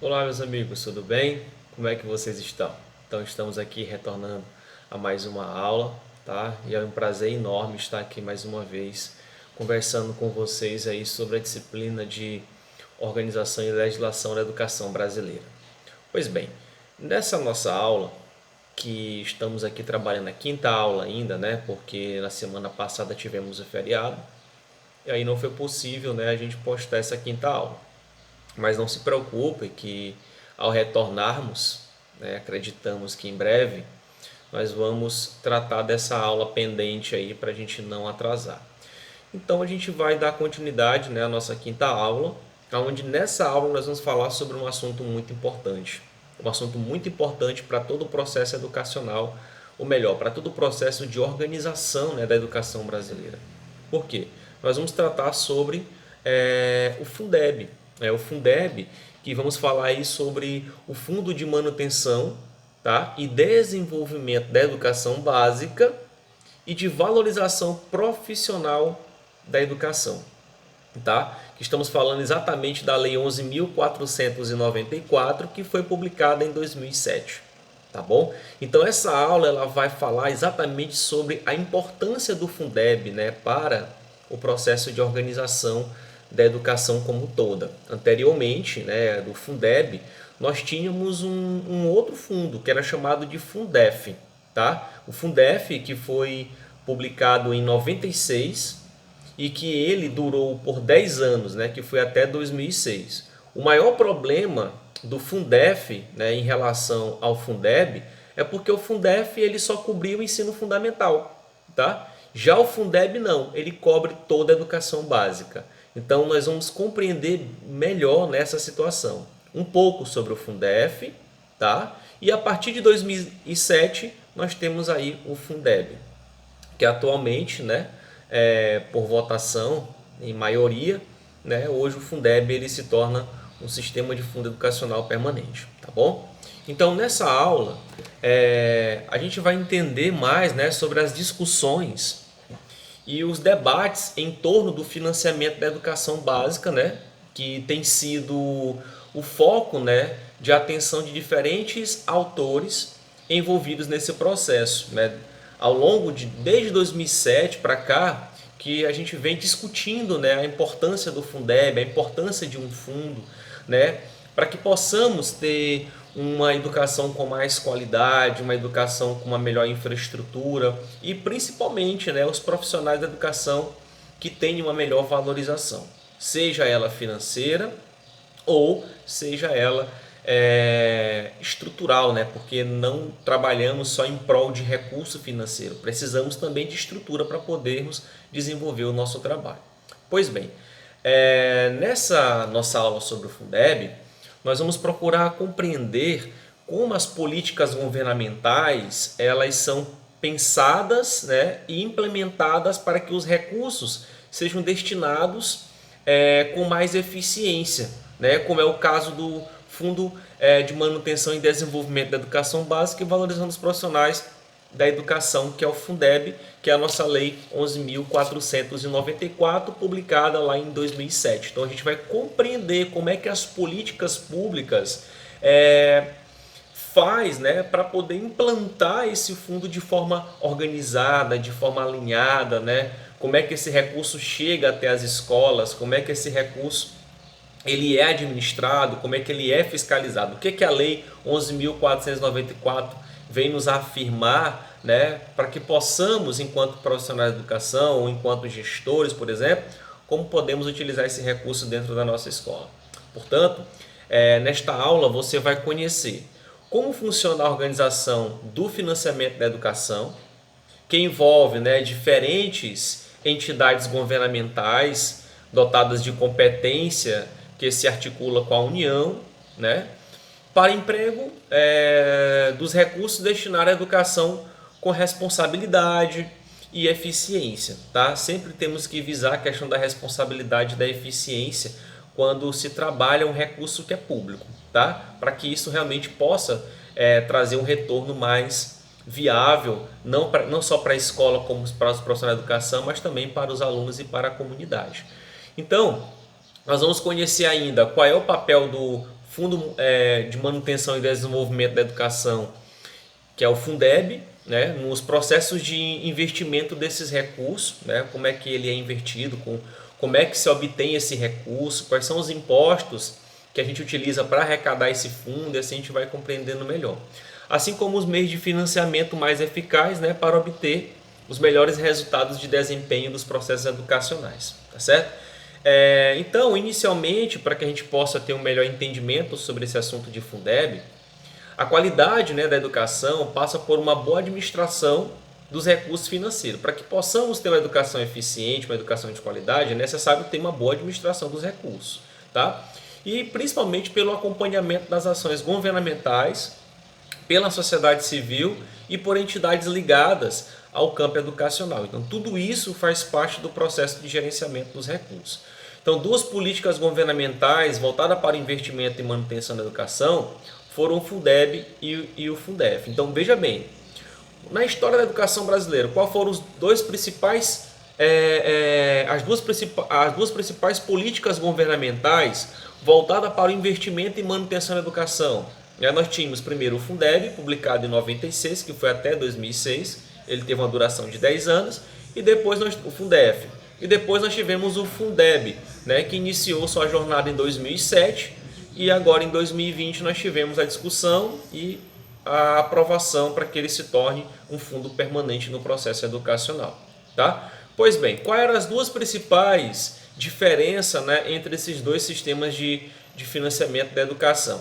Olá, meus amigos, tudo bem? Como é que vocês estão? Então, estamos aqui retornando a mais uma aula, tá? E é um prazer enorme estar aqui mais uma vez conversando com vocês aí sobre a disciplina de Organização e Legislação da Educação Brasileira. Pois bem, nessa nossa aula, que estamos aqui trabalhando a quinta aula ainda, né? Porque na semana passada tivemos o feriado e aí não foi possível, né, a gente postar essa quinta aula. Mas não se preocupe que ao retornarmos, né, acreditamos que em breve nós vamos tratar dessa aula pendente aí para a gente não atrasar. Então a gente vai dar continuidade, né, à nossa quinta aula, onde nessa aula nós vamos falar sobre um assunto muito importante. Um assunto muito importante para todo o processo educacional, ou melhor, para todo o processo de organização, né, da educação brasileira. Por quê? Nós vamos tratar sobre o Fundeb. O Fundeb, que vamos falar aí sobre o Fundo de Manutenção, tá, e Desenvolvimento da Educação Básica e de Valorização Profissional da Educação, tá? Que estamos falando exatamente da Lei 11.494, que foi publicada em 2007, tá bom? Então essa aula ela vai falar exatamente sobre a importância do Fundeb, né, para o processo de organização da educação como toda. Anteriormente, né, do Fundeb, nós tínhamos um outro fundo que era chamado de Fundef, tá? O Fundef que foi publicado em 96 e que ele durou por 10 anos, né, que foi até 2006. O maior problema do Fundef, né, em relação ao Fundeb é porque o Fundef ele só cobria o ensino fundamental, tá? Já o Fundeb não, ele cobre toda a educação básica. Então nós vamos compreender melhor nessa situação um pouco sobre o Fundef, tá? E a partir de 2007 nós temos aí o Fundeb, que atualmente, né, por votação em maioria, né, hoje o Fundeb ele se torna um sistema de fundo educacional permanente, tá bom? Então nessa aula a gente vai entender mais, né, sobre as discussões e os debates em torno do financiamento da educação básica, né, que tem sido o foco, né, de atenção de diferentes autores envolvidos nesse processo, né, ao longo de desde 2007 para cá, que a gente vem discutindo, né, a importância do Fundeb, a importância de um fundo, né, para que possamos ter uma educação com mais qualidade, uma educação com uma melhor infraestrutura e principalmente, né, os profissionais da educação que tenham uma melhor valorização, seja ela financeira ou seja ela estrutural, né? Porque não trabalhamos só em prol de recurso financeiro, precisamos também de estrutura para podermos desenvolver o nosso trabalho. Pois bem, nessa nossa aula sobre o Fundeb, nós vamos procurar compreender como as políticas governamentais elas são pensadas, né, e implementadas para que os recursos sejam destinados com mais eficiência, né, como é o caso do Fundo de Manutenção e Desenvolvimento da Educação Básica e Valorizando os Profissionais da Educação, que é o Fundeb, que é a nossa Lei 11.494, publicada lá em 2007. Então a gente vai compreender como é que as políticas públicas faz, né, para poder implantar esse fundo de forma organizada, de forma alinhada, né? Como é que esse recurso chega até as escolas, como é que esse recurso ele é administrado, como é que ele é fiscalizado. O que a Lei 11.494 vem nos afirmar, né, para que possamos, enquanto profissionais de educação ou enquanto gestores, por exemplo, como podemos utilizar esse recurso dentro da nossa escola. Portanto, nesta aula você vai conhecer como funciona a organização do financiamento da educação, que envolve, né, diferentes entidades governamentais dotadas de competência que se articula com a União, né, para emprego dos recursos destinados à educação com responsabilidade e eficiência. Tá? Sempre temos que visar a questão da responsabilidade e da eficiência quando se trabalha um recurso que é público, tá? Para que isso realmente possa trazer um retorno mais viável, não só para a escola como para os profissionais de educação, mas também para os alunos e para a comunidade. Então, nós vamos conhecer ainda qual é o papel do Fundo de Manutenção e Desenvolvimento da Educação, que é o Fundeb, né, nos processos de investimento desses recursos, né, como é que ele é invertido, como é que se obtém esse recurso, quais são os impostos que a gente utiliza para arrecadar esse fundo, e assim a gente vai compreendendo melhor. Assim como os meios de financiamento mais eficazes, né, para obter os melhores resultados de desempenho dos processos educacionais, tá certo? Então, inicialmente, para que a gente possa ter um melhor entendimento sobre esse assunto de Fundeb, a qualidade, né, da educação passa por uma boa administração dos recursos financeiros. Para que possamos ter uma educação eficiente, uma educação de qualidade, é necessário ter uma boa administração dos recursos, tá? E principalmente pelo acompanhamento das ações governamentais, pela sociedade civil e por entidades ligadas ao campo educacional. Então, tudo isso faz parte do processo de gerenciamento dos recursos. Então, duas políticas governamentais voltadas para o investimento e manutenção da educação foram o Fundeb e o Fundef. Então, veja bem, na história da educação brasileira, quais foram os dois principais, as duas principais políticas governamentais voltadas para o investimento e manutenção da educação? Nós tínhamos primeiro o Fundeb, publicado em 96, que foi até 2006, ele teve uma duração de 10 anos, e depois o Fundef. E depois nós tivemos o Fundeb, né, que iniciou sua jornada em 2007, e agora em 2020 nós tivemos a discussão e a aprovação para que ele se torne um fundo permanente no processo educacional. Tá? Pois bem, quais eram as duas principais diferenças, né, entre esses dois sistemas de financiamento da educação?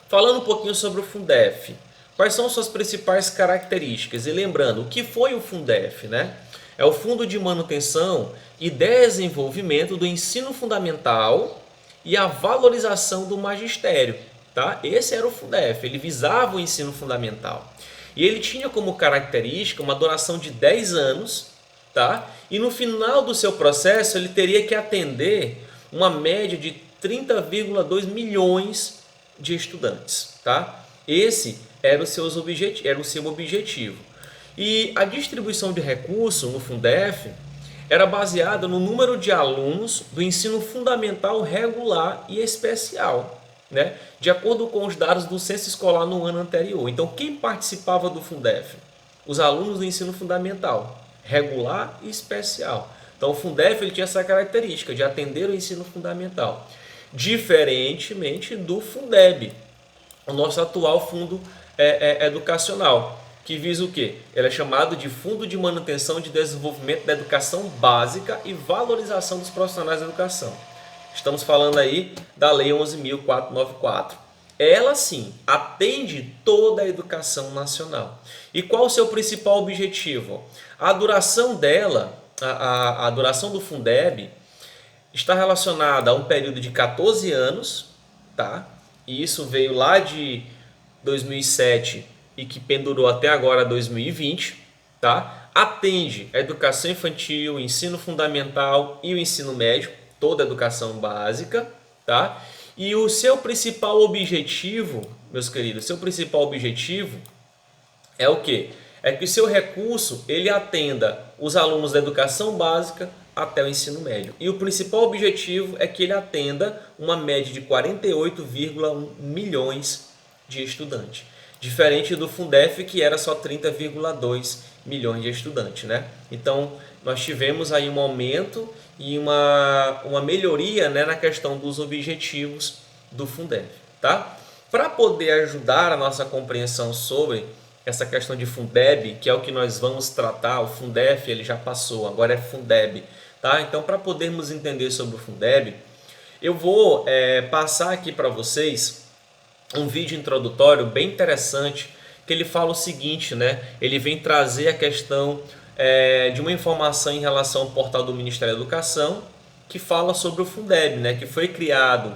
Falando um pouquinho sobre o Fundef, quais são suas principais características? E lembrando, o que foi o Fundef, né? É o Fundo de Manutenção e Desenvolvimento do Ensino Fundamental e a Valorização do Magistério. Tá? Esse era o Fundef, ele visava o ensino fundamental. E ele tinha como característica uma duração de 10 anos, tá? E no final do seu processo ele teria que atender uma média de 30,2 milhões de estudantes. Tá? Esse era o seu objetivo. E a distribuição de recursos no Fundef era baseada no número de alunos do ensino fundamental regular e especial, né? De acordo com os dados do censo escolar no ano anterior. Então, quem participava do Fundef? Os alunos do ensino fundamental, regular e especial. Então, o Fundef ele tinha essa característica de atender o ensino fundamental, diferentemente do Fundeb, o nosso atual fundo educacional, que visa o quê? Ele é chamado de Fundo de Manutenção e de Desenvolvimento da Educação Básica e Valorização dos Profissionais da Educação. Estamos falando aí da Lei 11.494. Ela sim atende toda a educação nacional. E qual o seu principal objetivo? A duração dela, a duração do Fundeb, está relacionada a um período de 14 anos, tá? E isso veio lá de 2007 e que pendurou até agora 2020, tá? Atende a educação infantil, o ensino fundamental e o ensino médio, toda a educação básica, tá? E o seu principal objetivo, meus queridos, seu principal objetivo é o quê? É que o seu recurso ele atenda os alunos da educação básica até o ensino médio. E o principal objetivo é que ele atenda uma média de 48,1 milhões de estudantes. Diferente do Fundef, que era só 30,2 milhões de estudantes, né? Então, nós tivemos aí um aumento e uma melhoria, né, na questão dos objetivos do Fundef, tá? Para poder ajudar a nossa compreensão sobre essa questão de Fundeb, que é o que nós vamos tratar, o Fundef ele já passou, agora é Fundeb, tá? Então, para podermos entender sobre o Fundeb, eu vou passar aqui para vocês um vídeo introdutório bem interessante, que ele fala o seguinte, né? Ele vem trazer a questão de uma informação em relação ao portal do Ministério da Educação, que fala sobre o Fundeb, né? Que foi criado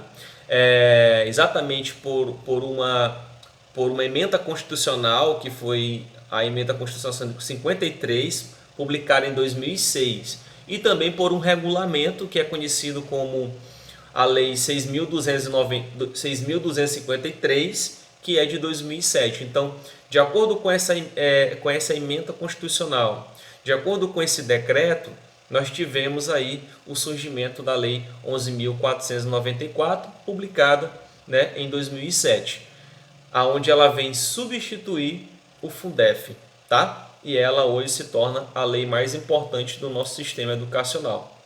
exatamente por uma emenda constitucional, que foi a emenda constitucional 53, publicada em 2006, e também por um regulamento que é conhecido como a Lei 6.253, que é de 2007. Então, de acordo com essa emenda constitucional, de acordo com esse decreto, nós tivemos aí o surgimento da Lei 11.494, publicada né, em 2007, aonde ela vem substituir o Fundef, tá? E ela hoje se torna a lei mais importante do nosso sistema educacional.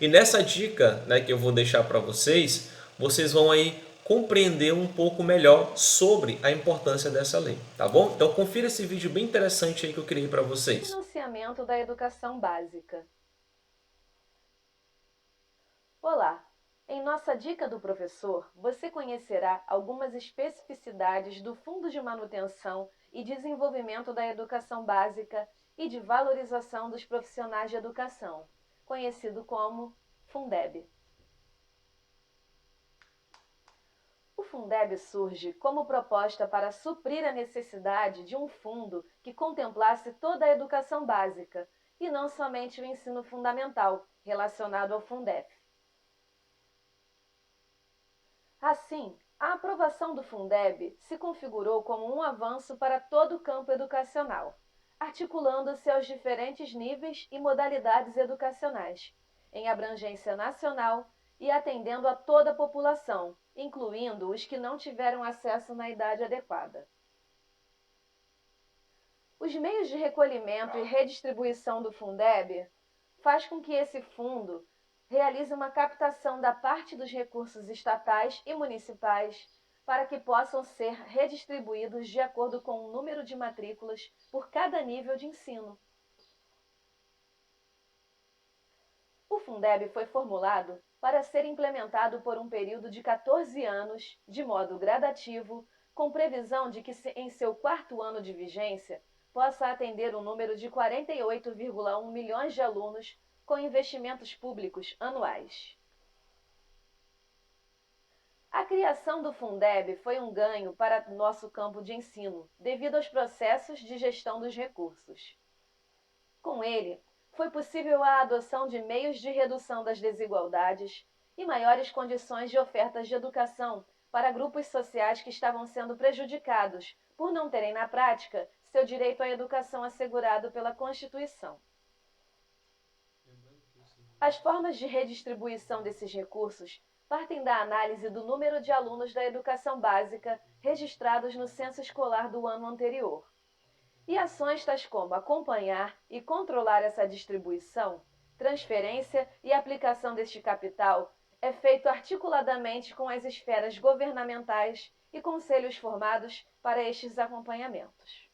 E nessa dica, né, que eu vou deixar para vocês, vocês vão aí compreender um pouco melhor sobre a importância dessa lei, tá bom? Então confira esse vídeo bem interessante aí que eu criei para vocês. Financiamento da educação básica. Olá! Em nossa dica do professor, você conhecerá algumas especificidades do Fundo de Manutenção e Desenvolvimento da Educação Básica e de Valorização dos Profissionais de Educação, conhecido como Fundeb. O Fundeb surge como proposta para suprir a necessidade de um fundo que contemplasse toda a educação básica e não somente o ensino fundamental, relacionado ao Fundef. Assim, a aprovação do Fundeb se configurou como um avanço para todo o campo educacional, articulando-se aos diferentes níveis e modalidades educacionais, em abrangência nacional e atendendo a toda a população, incluindo os que não tiveram acesso na idade adequada. Os meios de recolhimento e redistribuição do Fundeb faz com que esse fundo realize uma captação da parte dos recursos estatais e municipais para que possam ser redistribuídos de acordo com o número de matrículas por cada nível de ensino. O Fundeb foi formulado para ser implementado por um período de 14 anos, de modo gradativo, com previsão de que em seu quarto ano de vigência possa atender um número de 48,1 milhões de alunos com investimentos públicos anuais. A criação do Fundeb foi um ganho para nosso campo de ensino, devido aos processos de gestão dos recursos. Com ele, foi possível a adoção de meios de redução das desigualdades e maiores condições de ofertas de educação para grupos sociais que estavam sendo prejudicados por não terem na prática seu direito à educação assegurado pela Constituição. As formas de redistribuição desses recursos partem da análise do número de alunos da educação básica registrados no censo escolar do ano anterior. E ações tais como acompanhar e controlar essa distribuição, transferência e aplicação deste capital é feito articuladamente com as esferas governamentais e conselhos formados para estes acompanhamentos.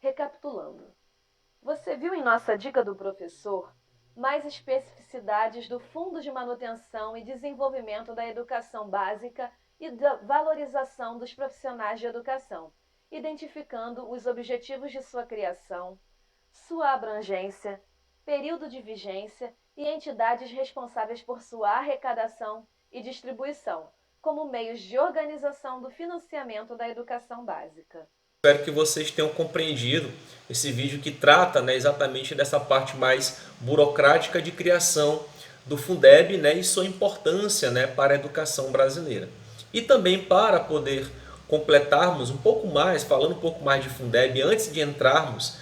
Recapitulando. Você viu em nossa dica do professor mais especificidades do Fundo de Manutenção e Desenvolvimento da Educação Básica e da valorização dos profissionais de educação, identificando os objetivos de sua criação, sua abrangência, período de vigência e entidades responsáveis por sua arrecadação e distribuição, como meios de organização do financiamento da educação básica. Espero que vocês tenham compreendido esse vídeo que trata, né, exatamente dessa parte mais burocrática de criação do Fundeb, né, e sua importância, né, para a educação brasileira. E também para poder completarmos um pouco mais, falando um pouco mais de Fundeb, antes de entrarmos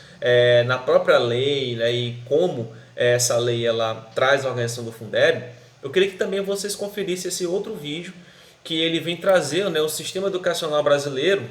na própria lei, né, e como essa lei ela traz a organização do Fundeb, eu queria que também vocês conferissem esse outro vídeo que ele vem trazer, né, o sistema educacional brasileiro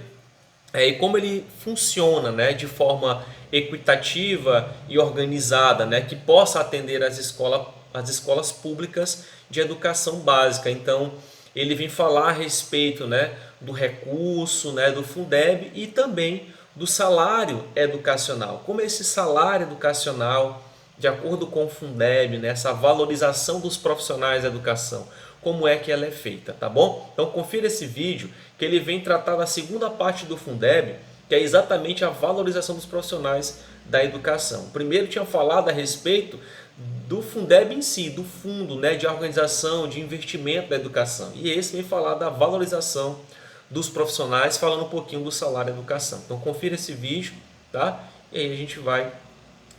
e como ele funciona, né, de forma equitativa e organizada, né, que possa atender as escolas públicas de educação básica. Então, ele vem falar a respeito, né, do recurso, né, do Fundeb e também do salário educacional. Como esse salário educacional, de acordo com o Fundeb, né, essa valorização dos profissionais da educação, como é que ela é feita, tá bom? Então confira esse vídeo que ele vem tratar da segunda parte do Fundeb, que é exatamente a valorização dos profissionais da educação. Primeiro tinha falado a respeito do Fundeb em si, do fundo, né, de organização, de investimento da educação. E esse vem falar da valorização dos profissionais, falando um pouquinho do salário da educação. Então confira esse vídeo, tá? E aí a gente vai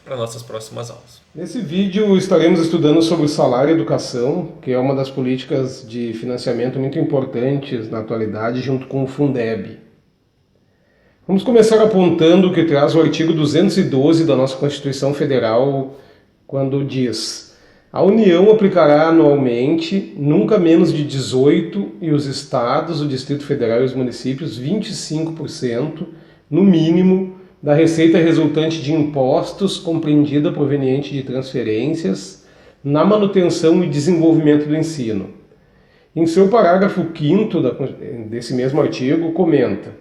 para nossas próximas aulas. Nesse vídeo estaremos estudando sobre o salário e educação, que é uma das políticas de financiamento muito importantes na atualidade, junto com o Fundeb. Vamos começar apontando o que traz o artigo 212 da nossa Constituição Federal, quando diz: A União aplicará anualmente nunca menos de 18% e os estados, o Distrito Federal e os municípios 25%, no mínimo, da receita resultante de impostos compreendida proveniente de transferências na manutenção e desenvolvimento do ensino. Em seu parágrafo 5º desse mesmo artigo, comenta: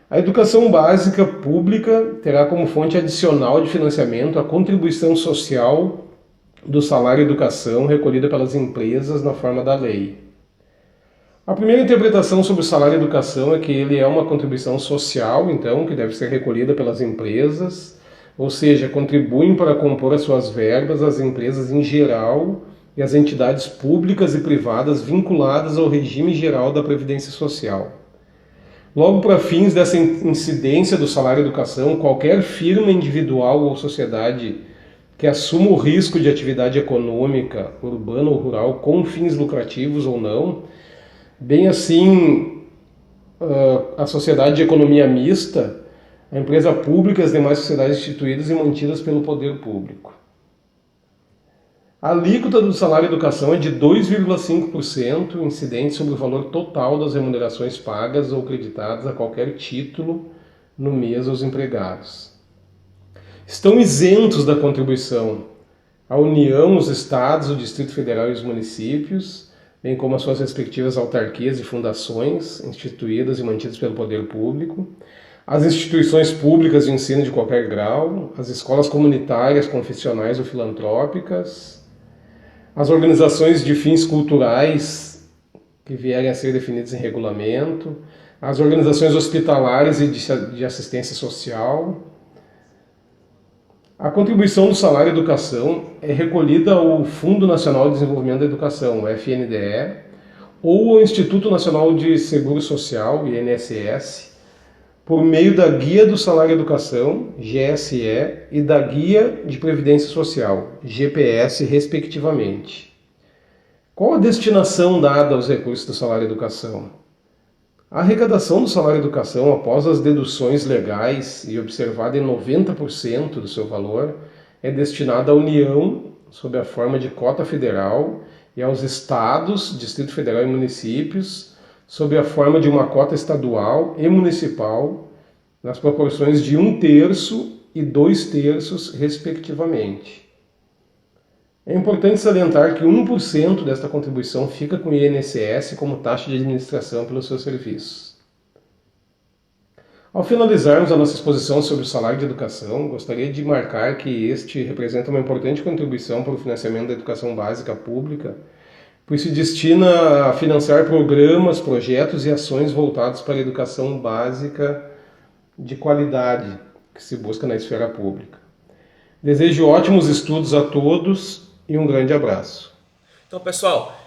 a educação básica pública terá como fonte adicional de financiamento a contribuição social do salário educação recolhida pelas empresas na forma da lei. A primeira interpretação sobre o salário educação é que ele é uma contribuição social, então, que deve ser recolhida pelas empresas, ou seja, contribuem para compor as suas verbas as empresas em geral e as entidades públicas e privadas vinculadas ao regime geral da Previdência Social. Logo, para fins dessa incidência do salário educação, qualquer firma individual ou sociedade que assuma o risco de atividade econômica, urbana ou rural, com fins lucrativos ou não, bem assim a sociedade de economia mista, a empresa pública e as demais sociedades instituídas e mantidas pelo poder público. A alíquota do salário educação é de 2,5% incidente sobre o valor total das remunerações pagas ou creditadas a qualquer título no mês aos empregados. Estão isentos da contribuição a União, os estados, o Distrito Federal e os municípios, bem como as suas respectivas autarquias e fundações instituídas e mantidas pelo poder público, as instituições públicas de ensino de qualquer grau, as escolas comunitárias, confessionais ou filantrópicas, as organizações de fins culturais que vierem a ser definidas em regulamento, as organizações hospitalares e de assistência social. A contribuição do salário educação é recolhida ao Fundo Nacional de Desenvolvimento da Educação, o FNDE, ou ao Instituto Nacional de Seguro Social, INSS, por meio da Guia do Salário Educação, GSE, e da Guia de Previdência Social, GPS, respectivamente. Qual a destinação dada aos recursos do salário educação? A arrecadação do salário educação, após as deduções legais e observada em 90% do seu valor, é destinada à União, sob a forma de cota federal, e aos estados, Distrito Federal e municípios, sob a forma de uma cota estadual e municipal, nas proporções de 1/3 e 2/3, respectivamente. É importante salientar que 1% desta contribuição fica com o INSS como taxa de administração pelos seus serviços. Ao finalizarmos a nossa exposição sobre o salário de educação, gostaria de marcar que este representa uma importante contribuição para o financiamento da educação básica pública, pois se destina a financiar programas, projetos e ações voltados para a educação básica de qualidade que se busca na esfera pública. Desejo ótimos estudos a todos e um grande abraço. Então, pessoal,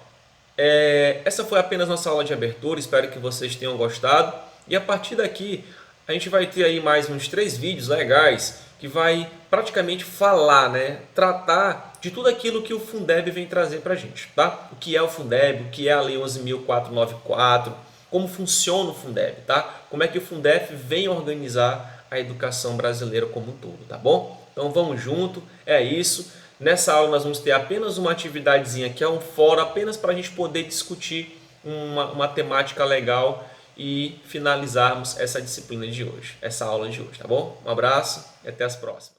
essa foi apenas nossa aula de abertura, espero que vocês tenham gostado. E a partir daqui, a gente vai ter aí mais uns 3 vídeos legais que vai praticamente falar, tratar de tudo aquilo que o Fundeb vem trazer para a gente, tá? O que é o Fundeb, o que é a Lei 11.494, como funciona o Fundeb, tá? Como é que o Fundeb vem organizar a educação brasileira como um todo, tá bom? Então vamos junto, é isso. Nessa aula nós vamos ter apenas uma atividadezinha que é um fórum, apenas para a gente poder discutir uma temática legal e finalizarmos essa disciplina de hoje, essa aula de hoje, tá bom? Um abraço e até as próximas.